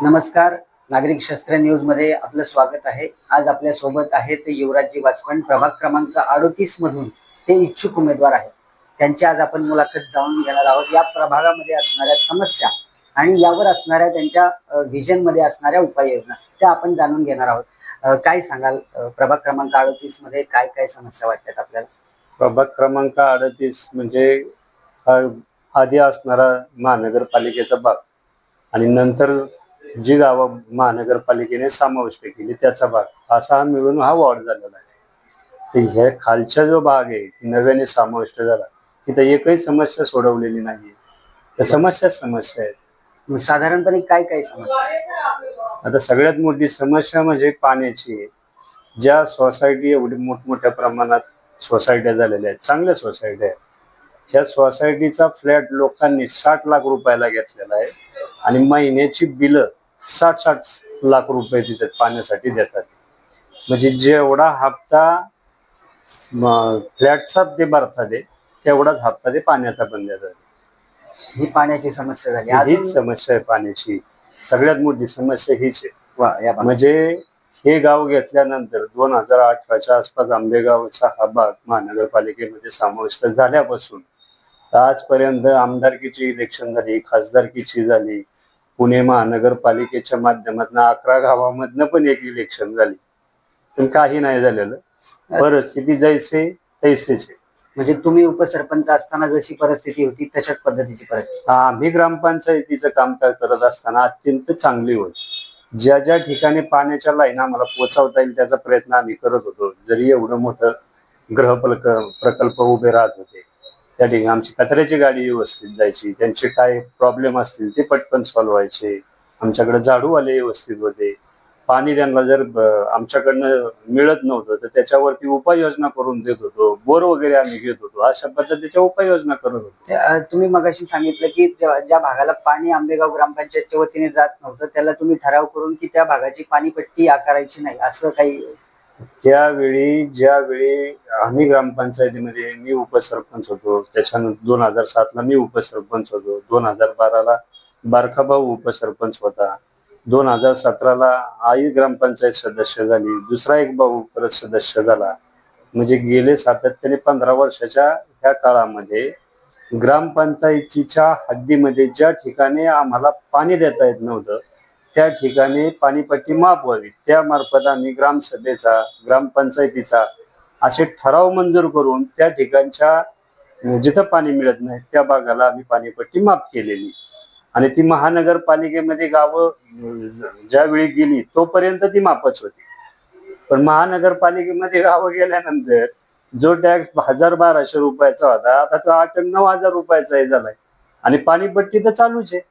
नमस्कार. नागरिक शस्त्र न्यूज मध्ये आपलं स्वागत आहे. आज आपल्या सोबत आहेत युवराजजी वासवण, प्रभाग क्रमांक 38 मधून ते इच्छुक उमेदवार आहेत. त्यांची आज आपण मुलाखत जाणून घेणार आहोत. या प्रभागामध्ये असणाऱ्या समस्या आणि यावर असणाऱ्या त्यांच्या व्हिजन मध्ये असणाऱ्या उपाययोजना त्या आपण जाणून घेणार आहोत. काय सांगाल, प्रभाग क्रमांक 38 मध्ये काय काय समस्या वाटतात आपल्याला? प्रभाग क्रमांक 38 म्हणजे हा आधी असणारा महानगरपालिकेचा भाग आणि नंतर जी गावं महानगरपालिकेने समाविष्ट केली त्याचा भाग असा मिळून हा वॉर्ड झालेला आहे. तर ह्या खालचा जो भाग आहे नव्याने समाविष्ट झाला तिथं एकही समस्या सोडवलेली नाहीये. त्या समस्या आहेत. साधारणपणे काय काय समस्या? आता सगळ्यात मोठी समस्या म्हणजे पाण्याची आहे. ज्या सोसायटी एवढी मोठमोठ्या प्रमाणात सोसायट्या झालेल्या आहेत, चांगल्या सोसायट्या आहेत, ह्या सोसायटीचा फ्लॅट लोकांनी 60 लाख रुपयाला घेतलेला आहे आणि महिन्याची बिलं 60 लाख रुपये तिथे पाण्यासाठी देतात. म्हणजे जेवढा हप्ता फ्लॅटचा ते भरतात तेवढाच हप्ता ते पाण्याचा पण देतात. ही पाण्याची समस्या झाली. हीच समस्या आहे पाण्याची. सगळ्यात मोठी समस्या हीच आहे. या म्हणजे हे गाव घेतल्यानंतर 2018च्या आसपास आंबेगावचा हा भाग महानगरपालिकेमध्ये समाविष्ट झाल्यापासून आजपर्यंत आमदारकीची इलेक्शन झाली, खासदारकीची झाली, पुणे महानगरपालिकेच्या माध्यमातून 11 गावामधनं पण एक इलेक्शन झाली, पण काही नाही झालेलं. परिस्थिती जैसे तैसेच आहे. म्हणजे तुम्ही उपसरपंच असताना जशी परिस्थिती होती तशाच पद्धतीची परिस्थिती? आम्ही ग्रामपंचायतीचं कामकाज करत असताना अत्यंत चांगली होती. ज्या ज्या ठिकाणी पाण्याच्या लाईन आम्हाला पोहोचवता येईल त्याचा प्रयत्न आम्ही करत होतो. जरी एवढं मोठं प्रकल्प उभे राहत होते त्या ठिकाणी आमची कचऱ्याची गाडी व्यवस्थित जायची, त्यांचे काय प्रॉब्लेम असतील ते पटकन सॉल्व्ह व्हायचे. आमच्याकडे झाडूवाले व्यवस्थित होते. पाणी त्यांना जर आमच्याकडनं मिळत नव्हतं तर त्याच्यावरती उपाययोजना करून देत होतो. बोर वगैरे आम्ही घेत होतो. अशा पद्धतीच्या उपाययोजना करत होतो. तुम्ही मगाशी सांगितलं की ज्या भागाला पाणी आंबेगाव ग्रामपंचायतच्या वतीने जात नव्हतं त्याला तुम्ही ठराव करून की त्या भागाची पाणीपट्टी आकारायची नाही असं काही? ज्यावेळी आम्ही ग्रामपंचायतीमध्ये मी उपसरपंच होतो, त्याच्यानंतर 2007ला मी उपसरपंच होतो, 2012ला बारका भाऊ उपसरपंच होता, 2017ला आई ग्रामपंचायत सदस्य झाली, दुसरा एक भाऊ परत सदस्य झाला. म्हणजे गेले सातत्याने 15 वर्षाच्या ह्या काळामध्ये ग्रामपंचायतीच्या हद्दीमध्ये ज्या ठिकाणी आम्हाला पाणी देता येत नव्हतं त्या ठिकाणी पाणीपट्टी माफ व्हावी त्या मार्फत आम्ही ग्रामसभेचा, ग्रामपंचायतीचा असे ठराव मंजूर करून त्या ठिकाणच्या जिथं पाणी मिळत नाही त्या भागाला आम्ही पाणीपट्टी माफ केलेली. आणि ती महानगरपालिकेमध्ये गावं ज्यावेळी गेली तोपर्यंत ती माफच होती. पण महानगरपालिकेमध्ये गावं गेल्यानंतर जो टॅक्स 1000-1200 रुपयाचा होता आता तो 8-9 हजार रुपयाचाही झालाय आणि पाणीपट्टी तर चालूच आहे.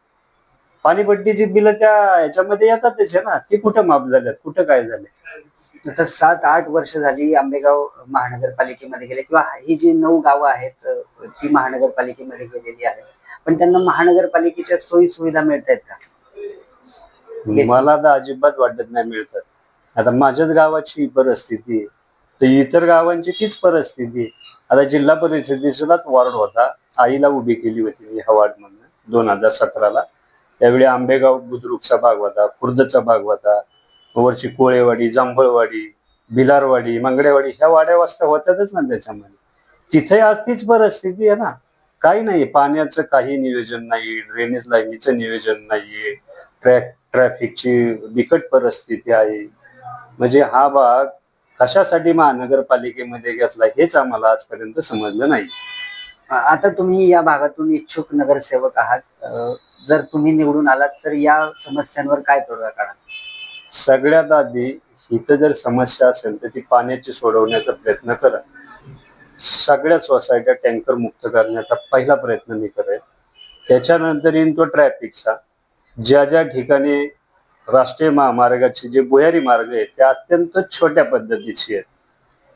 पाणीपट्टीची बिलं त्या ह्याच्यामध्ये येतातच आहे ना, ती कुठं माफ झाल्यात, कुठं काय झालंय? आता 7-8 वर्ष झाली आंबेगाव महानगरपालिकेमध्ये गेले किंवा ही जी 9 गावं आहेत ती महानगरपालिकेमध्ये गेलेली आहेत, पण त्यांना महानगरपालिकेच्या सोयी सुविधा मिळत आहेत का? मला तर अजिबात वाटत नाही मिळतात. आता माझ्याच गावाची परिस्थिती आहे तर इतर गावांची तीच परिस्थिती आहे. आता जिल्हा परिषदेचाच वॉर्ड होता, आईला उभी केली होती मी ह्या वॉर्ड मधून 2017ला. त्यावेळी आंबेगाव बुद्रुकचा भाग होता, खुर्दचा भाग होता, वरची कोळेवाडी, जांभळवाडी, भिलारवाडी, मंगडेवाडी ह्या वाड्या वस्त्या होत्यातच ना त्याच्यामध्ये. तिथे आज तीच परिस्थिती आहे ना. काही नाही, पाण्याचं काही नियोजन नाही, ड्रेनेज लाईनीचं नियोजन नाहीये, ट्रॅफिकची बिकट परिस्थिती आहे. म्हणजे हा भाग कशासाठी महानगरपालिकेमध्ये घेतला हेच आम्हाला आजपर्यंत समजलं नाही. आता तुम्ही या भागातून इच्छुक नगरसेवक आहात, जर तुम्ही निवडून आलात तर या समस्यांवर काय तोडगा काढाल? सगळ्यात आधी इथं जर समस्या असेल तर ती पाण्याची सोडवण्याचा प्रयत्न करा. सगळ्या सोसायट्या टँकर मुक्त करण्याचा पहिला प्रयत्न मी करेन. त्याच्यानंतर येईन तो ट्रॅफिकचा. ज्या ज्या ठिकाणी राष्ट्रीय महामार्गाचे जे भुयारी मार्ग आहेत त्या अत्यंत छोट्या पद्धतीचे आहेत.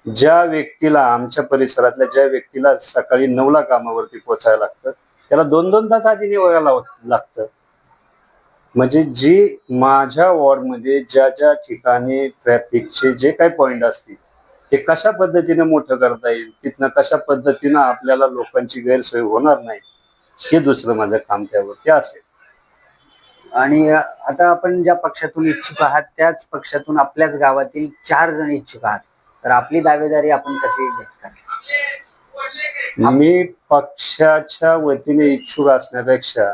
ज्या व्यक्तीला आमच्या परिसरातल्या ज्या व्यक्तीला सकाळी 9ला कामावरती पोहोचायला लागतं त्याला 2-2 तास आधी निघायला लागतं. म्हणजे जी माझ्या वॉर्डमध्ये ज्या ज्या ठिकाणी ट्रॅफिकचे जे काही पॉइंट असतील ते कशा पद्धतीने मोठं करता येईल, तिथनं कशा पद्धतीनं आपल्याला लोकांची गैरसोय होणार नाही हे दुसरं माझं काम त्यावरती असेल. आणि आता आपण ज्या पक्षातून इच्छुक आहात त्याच पक्षातून आपल्याच गावातील 4 जण इच्छुक आहात, तर आपली दावेदारी आपण कशी जाहीर करणार? मी पक्षाच्या वतीने इच्छुक असण्यापेक्षा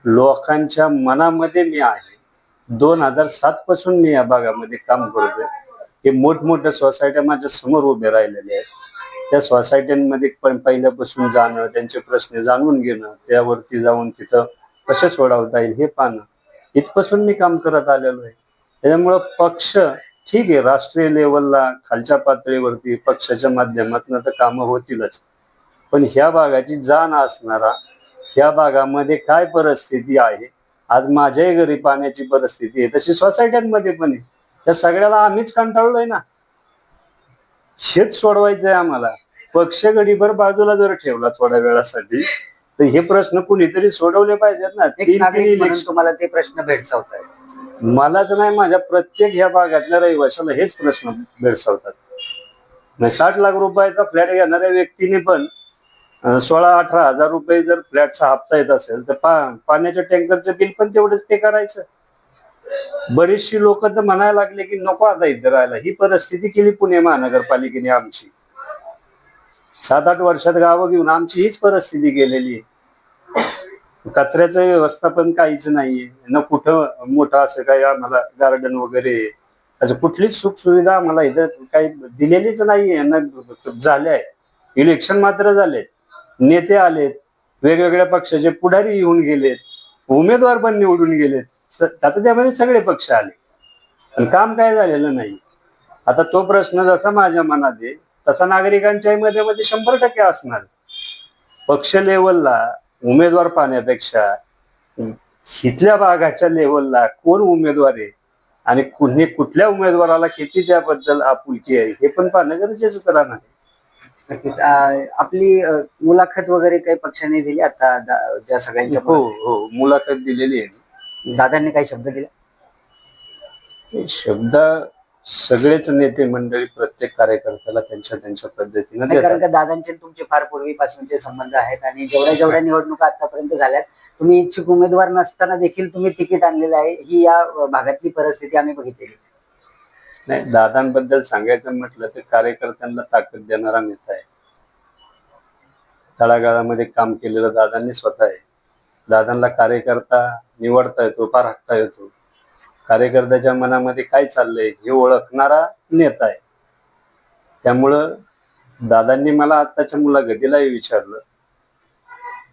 लोकांच्या मनामध्ये मी आहे. 2007 पासून मी या भागामध्ये काम करतोय. हे मोठमोठ्या सोसायट्या माझ्या समोर उभे राहिलेले आहेत. त्या सोसायट्यांमध्ये पण पहिल्यापासून जाणं, त्यांचे प्रश्न जाणून घेणं, त्यावरती जाऊन तिथं कसं सोडवता येईल हे पाहणं, इथपासून मी काम करत आलेलो आहे. त्याच्यामुळं पक्ष ठीक आहे, राष्ट्रीय लेवलला खालच्या पातळीवरती पक्षाच्या माध्यमातून तर कामं होतीलच, पण ह्या भागाची जाण असणारा, ह्या भागामध्ये काय परिस्थिती आहे, आज माझ्याही घरी पाण्याची परिस्थिती आहे, तशी सोसायट्यांमध्ये पण आहे. त्या सगळ्याला आम्हीच कंटाळलोय ना. हेच सोडवायचंय आम्हाला. पक्ष गडीभर बाजूला जर ठेवला थोड्या वेळासाठी, तर हे प्रश्न कुणीतरी सोडवले पाहिजेत ना. एक तीन नागरिक म्हणून इलेक्शन तुम्हाला ते प्रश्न भेडसावतायत. मलाच नाही, माझ्या प्रत्येक ह्या भागातल्या रहिवाशाला हेच प्रश्न भेडसावतात. 60 लाख रुपयाचा फ्लॅट घेणाऱ्या व्यक्तीने पण 16-18 हजार रुपये जर फ्लॅटचा हप्ता येत असेल तर पाण्याच्या टँकरचं बिल पण तेवढंच पे करायचं. बरीचशी लोक तर म्हणायला लागले की नको आता इथं राहायला. ही परिस्थिती केली पुणे महानगरपालिकेने आमची. 7-8 वर्षात गावं घेऊन आमची हीच परिस्थिती केलेली आहे. कचऱ्याचं व्यवस्थापन काहीच नाहीये, न कुठं मोठं असं काही आम्हाला गार्डन वगैरे असं कुठलीच सुख सुविधा आम्हाला इथं काही दिलेलीच नाहीये ना. झाले आहे इलेक्शन मात्र झाले, नेते आलेत, वेगवेगळ्या पक्षाचे पुढारी येऊन गेलेत, उमेदवार पण निवडून गेलेत, आता त्यामध्ये सगळे पक्ष आले, पण काम काय झालेलं नाही. आता तो प्रश्न जसा माझ्या मनात आहे तसा नागरिकांच्या मध्ये 100% असणार. पक्ष लेवलला उमेदवार पाहण्यापेक्षा इथल्या भागाच्या लेवलला कोण उमेदवार आहे आणि कुणी कुठल्या उमेदवाराला किती त्याबद्दल आपुलकी आहे हे पण पाहणं गरजेचं राहणार. नक्कीच. आपली मुलाखत वगैरे काही पक्षाने दिली आता ज्या सगळ्यांच्या हो हो, मुलाखत दिलेली आहे. दादांनी काही शब्द दिला? शब्द सगळेच नेते मंडळी प्रत्येक कार्यकर्त्याला त्यांच्या त्यांच्या पद्धतीने नाही, कारण देतात. का दादांचे तुमचे फार पूर्वीपासूनचे संबंध आहेत आणि जेवढ्या निवडणुका आतापर्यंत झाल्यात, तुम्ही इच्छुक उमेदवार नसताना देखील तुम्ही तिकीट आणलेलं आहे. ही या भागातली परिस्थिती आम्ही बघितलेली. नाही, दादांबद्दल सांगायचं म्हटलं तर कार्यकर्त्यांना ताकद देणारा नेता आहे. तळागाळामध्ये काम केलेलं दादांनी स्वतः आहे. दादांना कार्यकर्ता निवडता येतो, पारखता येतो. कार्यकर्त्याच्या मनामध्ये काय चाललंय हे ओळखणारा नेता आहे. त्यामुळं दादांनी मला आताच्या मुलाखतीलाही विचारलं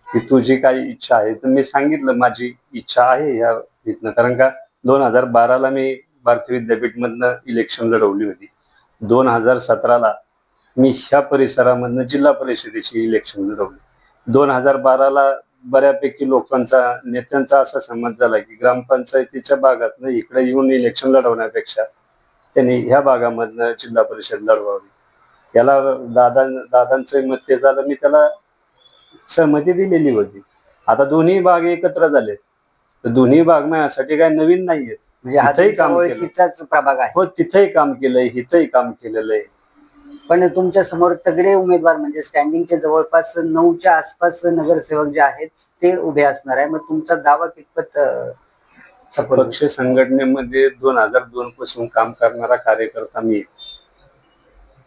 की तुझी काही इच्छा आहे, तर मी सांगितलं माझी इच्छा आहे या इथनं. कारण का 2012ला मी भारतीय विद्यापीठ मधनं इलेक्शन लढवली होती. 2017ला मी ह्या परिसरामधनं जिल्हा परिषदेची इलेक्शन लढवली. 2012ला बऱ्यापैकी लोकांचा, नेत्यांचा असा समज झाला की ग्रामपंचायतीच्या भागातनं इकडे येऊन इलेक्शन लढवण्यापेक्षा त्यांनी ह्या भागामधनं जिल्हा परिषद लढवावी. त्याला दादांचं मत ते झालं, मी त्याला सहमती दिलेली होती. आता दोन्ही भाग एकत्र झालेत, तर दोन्ही भाग माझ्यासाठी काय नवीन नाहीयेत. म्हणजे हा ओळखीचाच प्रभाग आहे. हो, तिथेही काम केलंय, इथंही काम केलेलं आहे. पण तुमच्या समोर तगडे उमेदवार म्हणजे स्टँडिंगचे जवळपास 9च्या आसपास नगरसेवक जे आहेत ते उभे असणार आहे. मग तुमचा दावा कितपत पक्ष संघटनेमध्ये 2002 पासून काम करणारा कार्यकर्ता मी.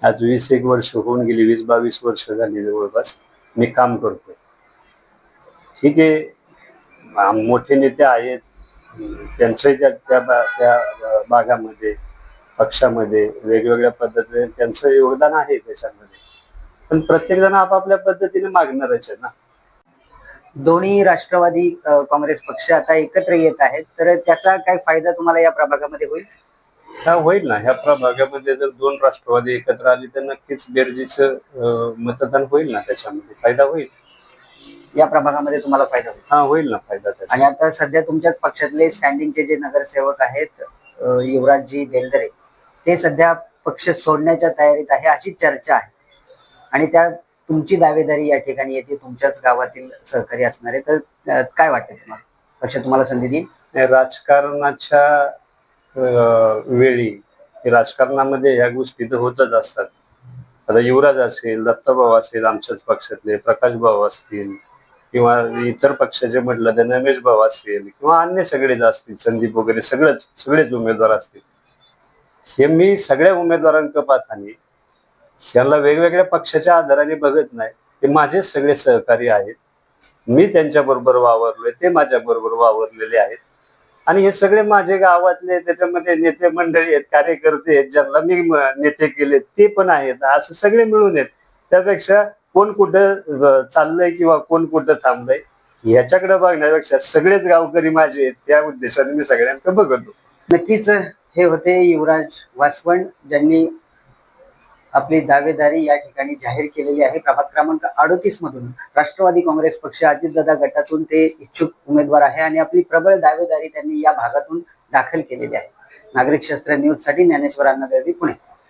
आज 20-1 वर्ष होऊन गेली, 20-22 वर्ष झाली जवळपास मी काम करतोय. ठीक आहे, मोठे नेते आहेत, त्यांचंही त्या भागामध्ये पक्षामध्ये वेगवेगळ्या पद्धतीने त्यांचं योगदान आहे त्याच्यामध्ये, पण प्रत्येक जण आपापल्या पद्धतीने मागणारच आहे ना. दोन्ही राष्ट्रवादी काँग्रेस पक्ष आता एकत्र येत आहेत, तर त्याचा काय फायदा तुम्हाला या प्रभागामध्ये होईल? हा, होईल ना. ह्या प्रभागामध्ये जर 2 राष्ट्रवादी एकत्र आली तर नक्कीच बेरजीचं मतदान होईल ना, त्याच्यामध्ये फायदा होईल. या प्रभागामध्ये तुम्हाला फायदा होईल? हा, होईल ना फायदा त्याचा. आणि आता सध्या तुमच्याच पक्षातले स्टँडिंगचे जे नगरसेवक आहेत युवराजजी बेलदरे, ते सध्या पक्ष सोडण्याच्या तयारीत आहे अशी चर्चा आहे आणि त्या तुमची दावेदारी या ठिकाणी येते, तुमच्याच गावातील सहकारी असणार आहे. तर काय वाटतं तुम्हाला, पक्ष तुम्हाला संधी देईल? राजकारणाच्या वेळी राजकारणामध्ये ह्या गोष्टी तर होतच असतात. आता युवराज असेल, दत्ताभाऊ असेल, आमच्याच पक्षातले प्रकाश भाऊ असतील, किंवा इतर पक्षाचे म्हटलं तर रमेश भाऊ असतील किंवा अन्य सगळेच असतील, संदीप वगैरे सगळेच उमेदवार असतील. हे मी सगळ्या उमेदवारांकडे पाहताना ह्याला वेगवेगळ्या पक्षाच्या आधाराने बघत नाही. ते माझे सगळे सहकारी आहेत. मी त्यांच्या बरोबर वावरलोय, ते माझ्या बरोबर वावरलेले आहेत. आणि हे सगळे माझे गावातले, त्याच्यामध्ये नेते मंडळी आहेत, कार्यकर्ते आहेत, ज्यांना मी नेते केले ते पण आहेत. असं सगळे मिळून आहेत. त्यापेक्षा कोण कुठं चाललंय किंवा कोण कुठं थांबलंय ह्याच्याकडे बघण्यापेक्षा सगळेच गावकरी माझे आहेत, त्या उद्देशाने मी सगळ्यांकडे बघतो. नक्कीच हे होते युवराज वासवण, ज्यांनी आपली दावेदारी या ठिकाणी जाहीर केलेली आहे. प्रभाग क्रमांक 38 मधून राष्ट्रवादी काँग्रेस पक्ष अजितदादा गटातून ते इच्छुक उमेदवार आहे आणि आपली प्रबळ दावेदारी त्यांनी या भागातून दाखल केलेली आहे. नागरिक शास्त्र न्यूज साठी ज्ञानेश्वर अण्णा दळवी, पुणे.